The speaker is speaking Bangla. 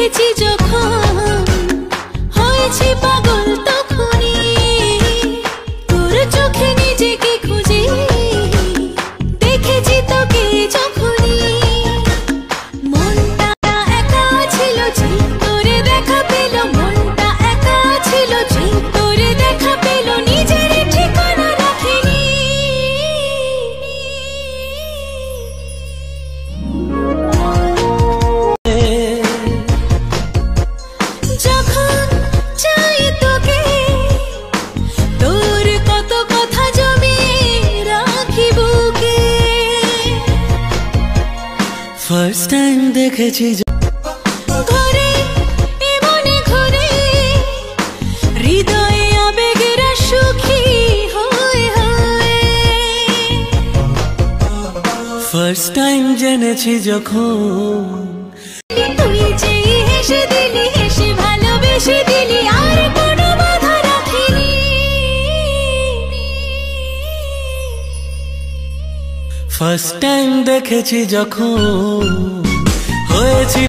দেখেছি যখন হয়েছি পাগল তখনই তোর চোখে নিজেকে খুঁজে দেখেছি তোকে যখনই মনটা একা ছিল যে তোরে দেখা পেল মনটা একা ছিল যে তোরে দেখা পেল নিজের ঠিকানা রাখিনি যখন চাই তোকে তোর কত কথা জমিয়ে রাখি বুকে ফার্স্ট টাইম দেখেছি ঘরে এমনে ঘরে হৃদয়ে আবেগেরা সুখী হয়ে হয়ে ফার্স্ট টাইম জেনেছি যখন তুই যে হেসে দিলি হেসে ভালোবেসে দিলি আর কোনো বাধা রাখিনি ফার্স্ট টাইম দেখেছি যখন হয়েছি